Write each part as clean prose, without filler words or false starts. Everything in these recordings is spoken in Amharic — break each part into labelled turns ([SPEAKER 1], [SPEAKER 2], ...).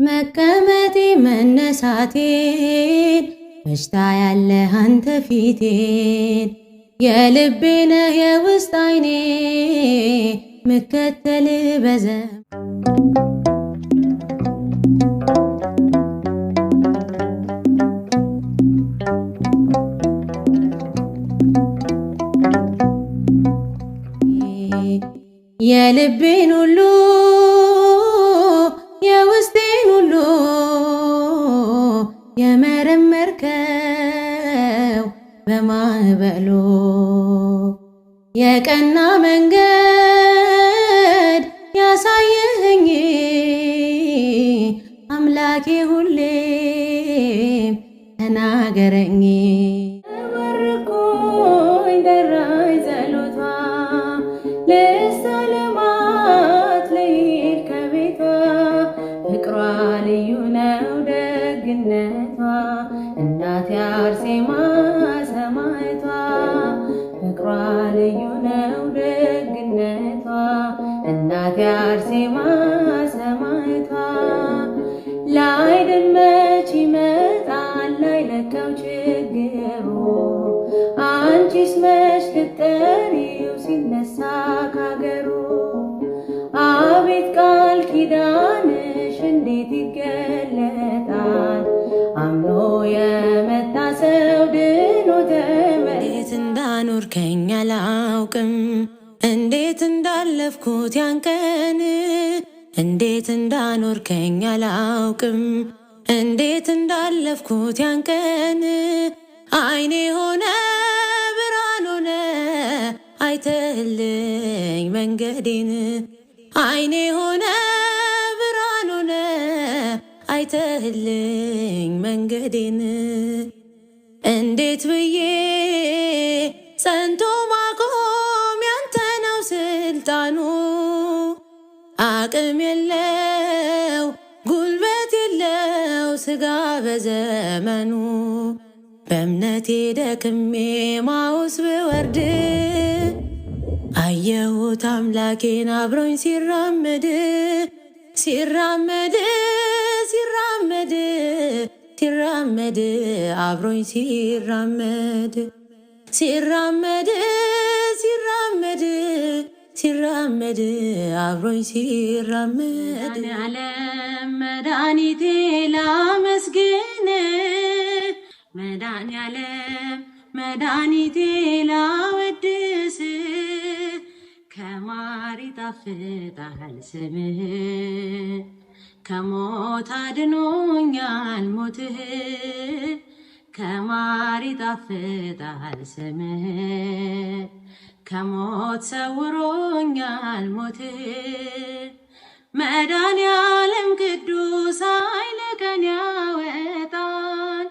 [SPEAKER 1] መቀመጤ መነሳቴን መሽታ ያለህ አንተ ፊቴን የልቤ ነህ የውስጥ አይኔ ምከተል በዘም የልቤን ሁሉ የውስጤን ሁሉ የመረመርከው በማዕበሉ የቀና መንገድ ያሳየኸኝ አምላኬ ሁሌም ተናገረኝ። ተባረኩኝ ደራይ ጸሎቷ ለሰለማት ልሂድ ከቤቷ ፍቅሯ ልዩ ነው ደግነቷ እናቴ አርሴማ ሰማዕቷ ፍቅሯ ልዩ ነው ደግነቷ እናቴ አርሴማ ሰማዕቷ ላይድን መች ይመጣል ላይለቀው ችግሩ አንቺስ መች ልትጠሪው ሲነሳ ካገሩ አቤት ቃል ኪዳንሽ እንዴት ይገለጣል አምኖ የመጣ ሰው ድኖ እንዴት እንዳኖርከኝ አላውቅም እንዴት እንዳለፍኩት ያንቀን እንዴት እንዳኖርከኝ አላውቅም እንዴት እንዳለፍኩት ያንቀን አይኔ ሆነ ብርሃን ሆነ አይተህልኝ መንገዴን አይኔ ሆነ ብርሃን ሆነ አይተህልኝ መንገዴን እንዴት ብዬ ጸንቶ ማቆም ያንተ ነው ስልጣኑ አቅም የለው ጉልበት የለው ስጋ በዘመኑ በእምነቴ ደክሜ ማውስ ብወርድ አየሁት አምላኬን አብሮኝ ሲራመድ ሲራመድ ሲራመድ ሲራመድ አብሮኝ ሲራመድ ሲራመድ ሲራመድ ሲራመድ አብሮኝ ሲራመድ መድኃኔዓለም መድኃኒቴ ላመስግን መድኃኔዓለም መድኃኒቴ ላወድስ ከማር ይጣፍጣል ስምህ ከሞት አድኖኛል ሞትህ ከማር ይጣፍጣል ስምህ ከሞት ሰውሮኛል ሞትህ መድኃኔዓለም ቅዱስ ኃይለ ቀን ያወጣል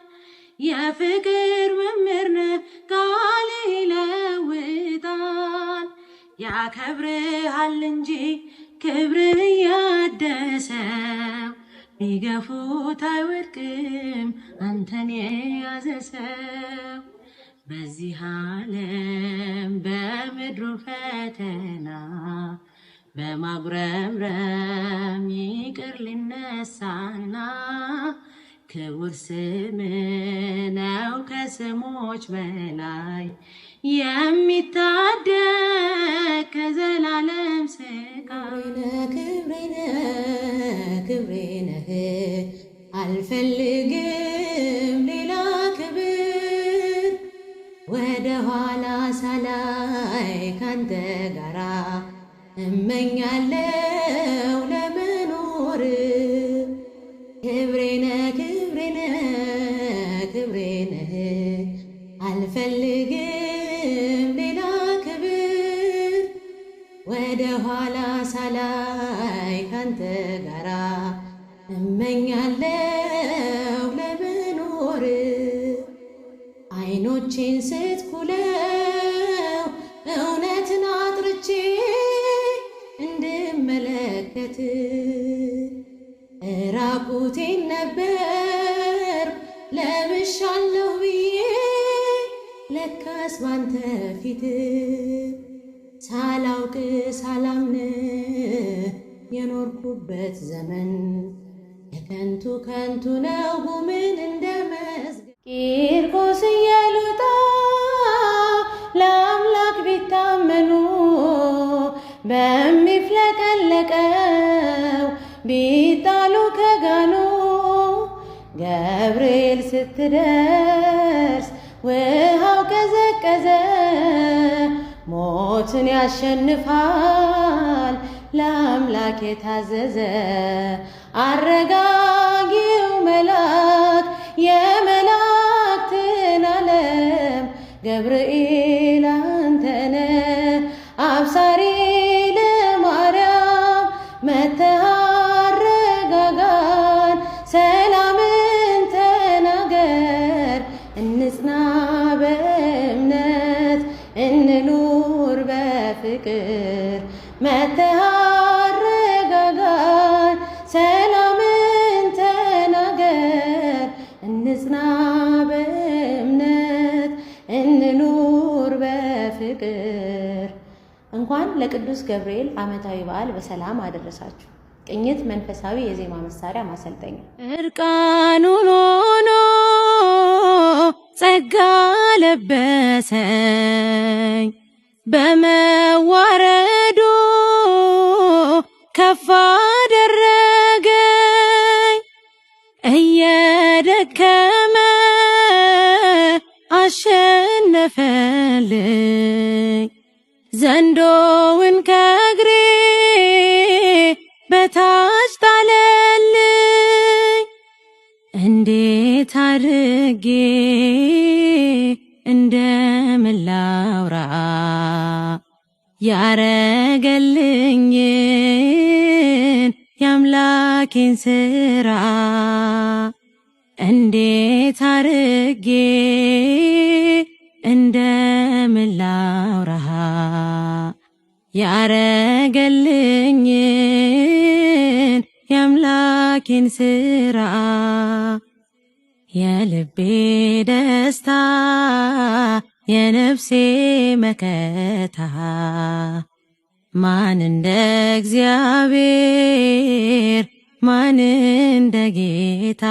[SPEAKER 1] የፍቅር መምህር ነህ ቃል ይለውጣል ያከብርሃል እንጂ ክብር ያደሰው ቢገፉት አይወድቅም አንተን የያዘ ሰው በዚህ ዓለም በምድሩ ፈተና በማጉረምረም ይቅር ሊነሳና ክቡር ስም ነው ከስሞች በላይ የሚታደግ ከዘላለም ስቃይ ክብሬ ነህ አልፈልግም ሌላ ክብር ወደ ኋላ ሳላይ ካንተ ጋራ እመኛለው ለመኖር ክብሬ ነህ አልፈልግም ሌላ ክብር ወደ ኋላ ሳላይ ካንተ ጋራ እመኛለው ለመኖር አይኖቼን ስትኩለው እውነትን አጥርቼ እንድመለከት ራቁቴን ነበር ለብሻለሁ ብዬ ለካስ ባንተ ፊት ሳላውቅ ሳላምን የኖርኩበት ዘመን የከንቱ ከንቱ ከንቱ ነው ጉምን እንደመዝገብ ቂርቆስ እየሉጣ ለአምላክ ቢታመኑ በሚፍለቀለቀው ቢጣሉ ከጋኑ ገብርኤል ስትደርስ ውሃው ቀዘቀዘ። ሞትን ያሸንፋል ለአምላክ የታዘዘ አረጋጊው መልአክ የመላእክትን ዓለም ገብርኤል አንተነ አብሳሪ ለማርያም መጥተህ አረጋጋን። ሰላምን ተናገር እንጽና በእምነት እንኑር በፍቅር መጥተህ አረጋጋን። ሰላምን ተናገር እንጽና በእምነት እንኑር በፍቅር። እንኳን ለቅዱስ ገብርኤል ዓመታዊ በዓል በሰላም አደረሳችሁ። ቅኝት መንፈሳዊ የዜማ መሳሪያ ማሰልጠኛ። እርቃኑን ሆኖ ጸጋ ለበሰኝ በመዋረዱ ከፍ አደረገኝ። እየደከመ አሸነፈልኝ። ዘንዶውን ከእግሬ በታች ጣለልኝ። እንዴት አድርጌ እንደምን ላውራ ያረገልኝን የአምላኬን ሥራ። እንዴት አድርጌ እንደምን ላውራ ያረገልኝን የአምላኬን ሥራ። የልቤ ደስታ የነፍሴ መከታ ማን እንደ እግዚአብሔር ማን እንደ ጌታ።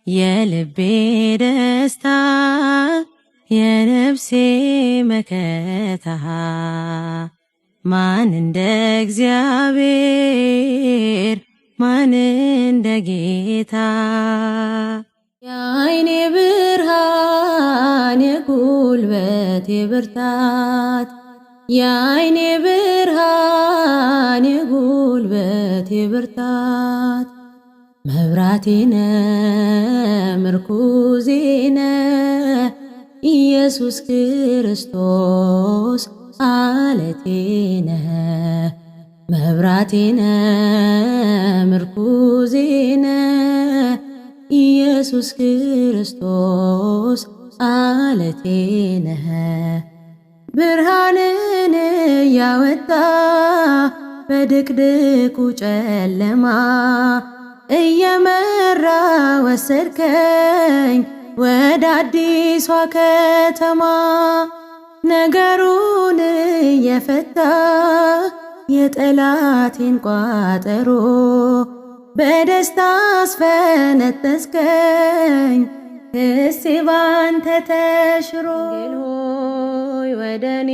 [SPEAKER 1] የልቤ ደስታ የነፍሴ መከታ ማን እንደ እግዚአብሔር ማን እንደ ጌታ። የዓይኔ ብርሃን የጉልበቴ ብርታት የዓይኔ ብርሃን የጉልበቴ ብርታት መብራቴነ ምርኩዜነ ኢየሱስ ክርስቶስ አለቴነ። መብራቴነ ምርኩዜነ ኢየሱስ ክርስቶስ አለቴነ። ብርሃንን ያወጣ በድቅድቁ ጨለማ እየመራ ወሰድከኝ ወደ አዲሷ ከተማ። ነገሩን የፈታ የጠላቴን ቋጠሮ በደስታ አስፈነጠስከኝ ክሴ ባንተ ተሽሮ። ድንግል ሆይ ወደ እኔ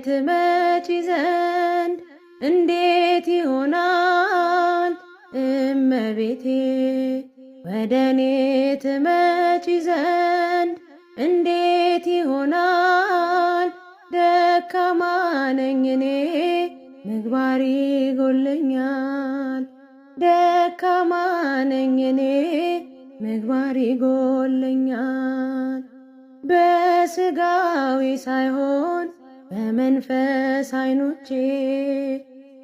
[SPEAKER 1] ትመጪ ዘንድ እንዴት ይሆናል እመቤቴ። ወደ እኔ ትመጪ ዘንድ እንዴት ይሆናል ደካማ ነኝ እኔ ምግባር ይጎለኛል። ደካማ ነኝ እኔ ምግባር ይጎለኛል። በስጋዊ ሳይሆን በመንፈስ አይኖቼ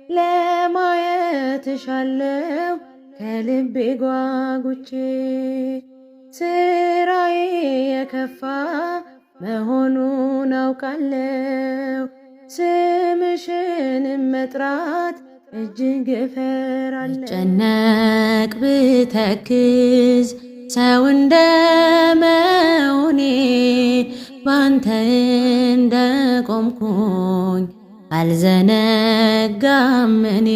[SPEAKER 1] ለማየት እሻለሁ ከልቤ ጓጉቼ። ስራዬ የከፋ መሆኑን አውቃለሁ፣ ስምሽንም መጥራት እጅግ እፈራለሁ። ብጨነቅ ብተክዝ ሰው እንደመሆኔ ባንተ እንደቆምኩኝ አልዘነጋም እኔ።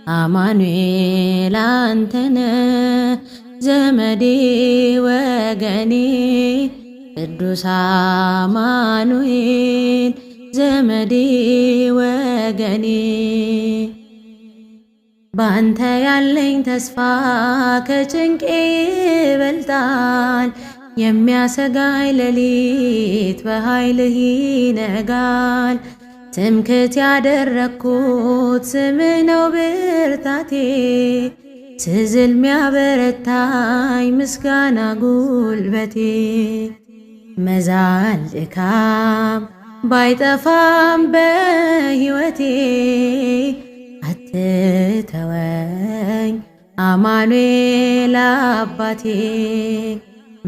[SPEAKER 1] አማኑኤል አንተነ ዘመዴ ወገኔ ቅዱስ አማኑኤል ዘመዴ ወገኔ ባንተ ያለኝ ተስፋ ከጭንቄ ይበልጣል። የሚያሰጋኝ ሌሊት በኃይልህ ይነጋል። ትምክህት ያደረግኩት ስምህ ነው ብርታቴ፣ ስዝል ሚያበረታኝ ምስጋና ጉልበቴ። መዛል ድካም ባይጠፋም በሕይወቴ አትተወኝ አማኑኤል አባቴ።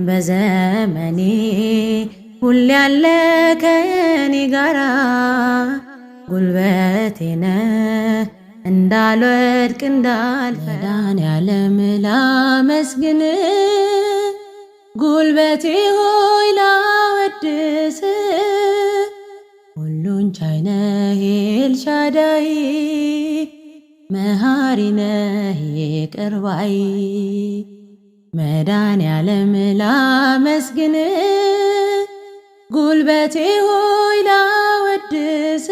[SPEAKER 1] በዘመኔ ሁሌ ያለ ከኔ ጋራ ጉልበቴ ነህ እንዳልወድቅ እንዳልፈራ። መድኃኔዓለም ላመስግን ጉልበቴ ሆይ ላወድስ ሁሉን ቻይ ነህ ኤልሻዳይ መሐሪ ነህ ይቅር ባይ። መድኃኔዓለም ላመስግን ጉልበቴ ሆይ ላወድስ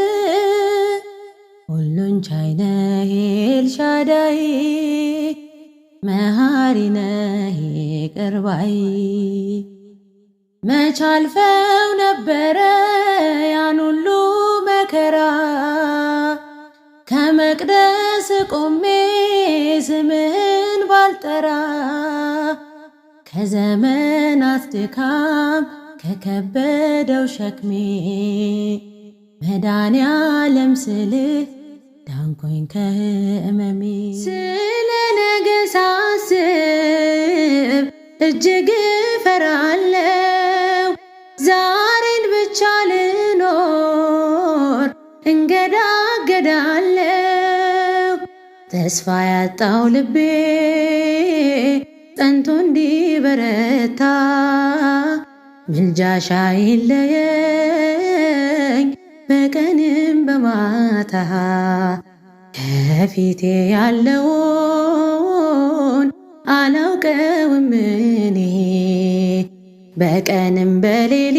[SPEAKER 1] ሁሉን ቻይ ነህ ኤልሻዳይ መሐሪ ነህ ይቅር ባይ። መች አልፈው ነበረ ያን ሁሉ መከራ ከመቅደስ ቆሜ ስምህን ባልጠራ። ከዘመናት ድካም ከከበደው ሸክሜ መድኃኔዓለም ስልህ ዳንኩኝ ከህመሜ። ስለ ነገ ሳስብ እጅግ እፈራለሁ። ዛሬን ብቻ ልኖር እንገዳገዳለሁ። ተስፋ ያጣው ልቤ ጸንቶ እንዲበረታ ምልጃሽ አይለየኝ በቀንም በማታ። ከፊቴ ያለውን አላውቀውም እኔ በቀንም በሌሊት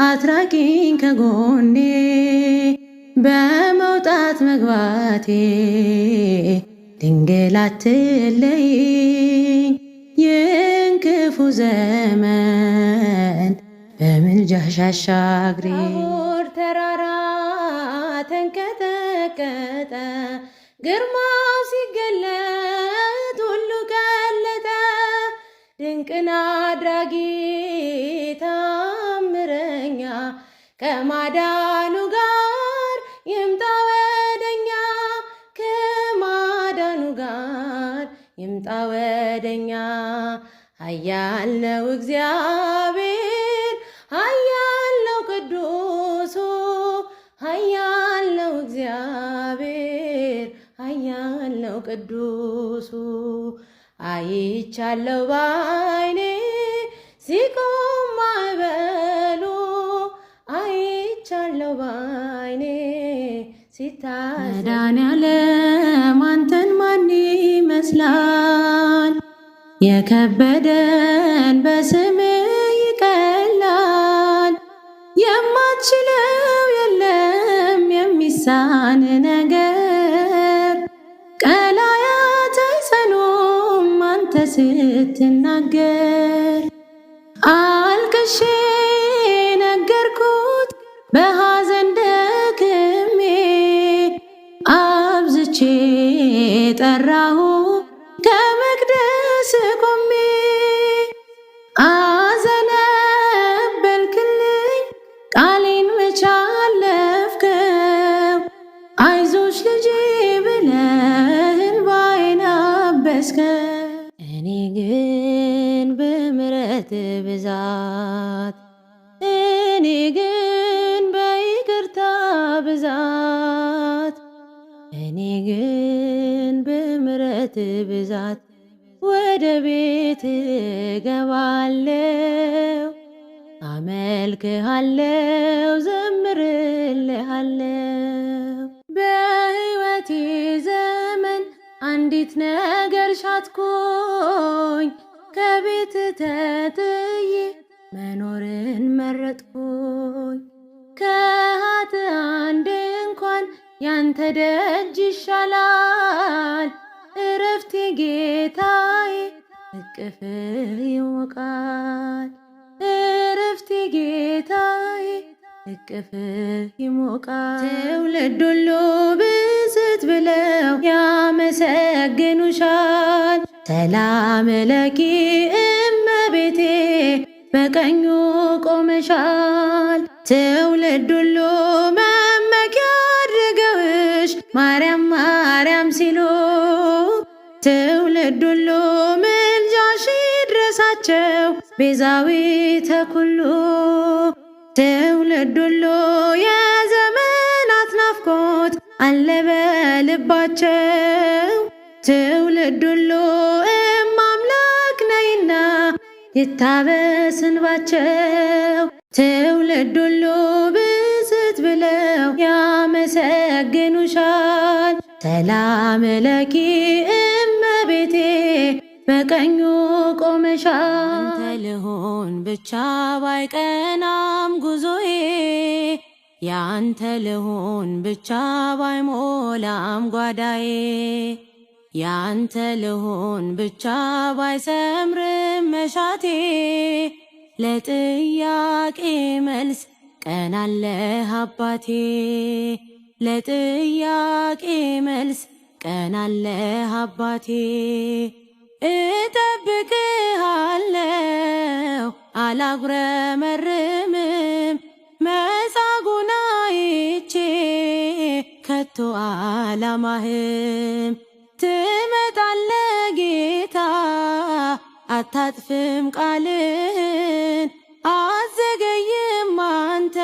[SPEAKER 1] አትራቂኝ ከጎኔ። በመውጣት መግባቴ ድንግል አትለይኝ ይህን ክፉ ዘመን በምልጃሽ አሻግሪ። ታቦር ተራራ ተንቀጠቀጠ፣ ግርማው ሲገለጥ ሁሉ ቀለጠ። ድንቅን አድራጊ ታምረኛ ከማዳኑ ጋር ይምጣ ወደኛ፣ ከማዳኑ ጋር ይምጣ ወደኛ። ኃያል ነው እግዚአብሔር ኃያል ነው ቅዱሱ፣ ኃያል ነው እግዚአብሔር ኃያል ነው ቅዱሱ። አይቻለው ባይኔ ሲቆም ማዕበሉ፣ አይቻለው ባይኔ ሲታይ። መድኃኔዓለም አንተን ማን ይመስላል? የከበደን በስምህ ይቀላል። የማትችለው የለም የሚሳን ነገር፣ ቀላያት አይጸኑም አንተ ስትናገር። አልቅሼ ነገርኩት በሐዘን ደክሜ፣ አብዝቼ ጠራሁ ከመቅደስ ቆሜ። አዘነበልክልኝ ቃሌን መች አለፍከው? አይዞሽ ልጄ ብለህ እንባዬን አበስከው። እኔ ግን በምሕረት ብዛት፣ እኔ ግን በይቅርታ ብዛት፣ እኔ ግን በምሕረት ብዛት ወደ ቤት እገባለሁ። አመልክሃለሁ ዘምርልሃለሁ። በሕይወቴ ዘመን አንዲት ነገር ሻትኩኝ፣ ከቤት ተጥዬ መኖርን መረጥኩኝ። ከኃጥአን ድንኳን ያንተ ደጅ ይሻላል፣ እረፍቴ ጌታዬ እቅፍ ይሞቃል። እረፍቴ ጌታዬ እቅፍ ይሞቃል። ትውልድ ሁሉ ብፅዕት ብለው ያመሰግኑሻል። ሰላም ለኪ እመቤቴ በቀኙ ቆመሻል። ትውልድ ሁሉ መመኪያ አድርገውሽ ማርያም ማርያም ሲሉ፣ ትውልድ ሁሉ ምልጃሽ ይድረሳቸው ቤዛዊተ ኩሉ። ትውልድ ሁሉ የዘመናት ናፍቆት አለ በልባቸው። ትውልድ ሁሉ እማምላክ ነይና ይታበስ እንባቸው። ትውልድ ሁሉ ብፅዕት ብለው ያመሰግኑሻል። ሰላም ለኪ እመቤቴ በቀኙ ቆመሻል። አንተ ልሆን ብቻ ባይቀናም ጉዞዬ፣ ያንተ ልሆን ብቻ ባይሞላም ጓዳዬ፣ ያንተ ልሆን ብቻ ባይሰምርም መሻቴ፣ ለጥያቄ መልስ ቀን አለህ አባቴ፣ ለጥያቄ መልስ ቀን አለህ አባቴ። እጠብቅሃለሁ አላጉረመርምም፣ መጻጉዕን አይቼ ከቶ አላማህም። ትመጣለህ ጌታ አታጥፍም ቃልህን፣ አዘገይም አንተ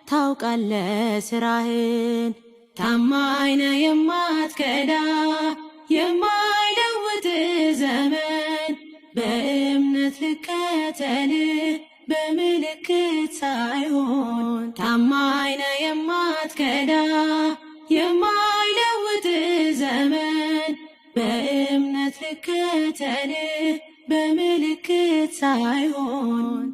[SPEAKER 1] ታውቃለህ ስራህን። ታማኝ ነህ የማትከዳ የማይለውጥ ዘመን፣ በእምነት ልከተልህ በምልክት ሳይሆን። ታማኝ ነህ የማትከዳ የማይለውጥ ዘመን፣ በእምነት ልከተልህ በምልክት ሳይሆን።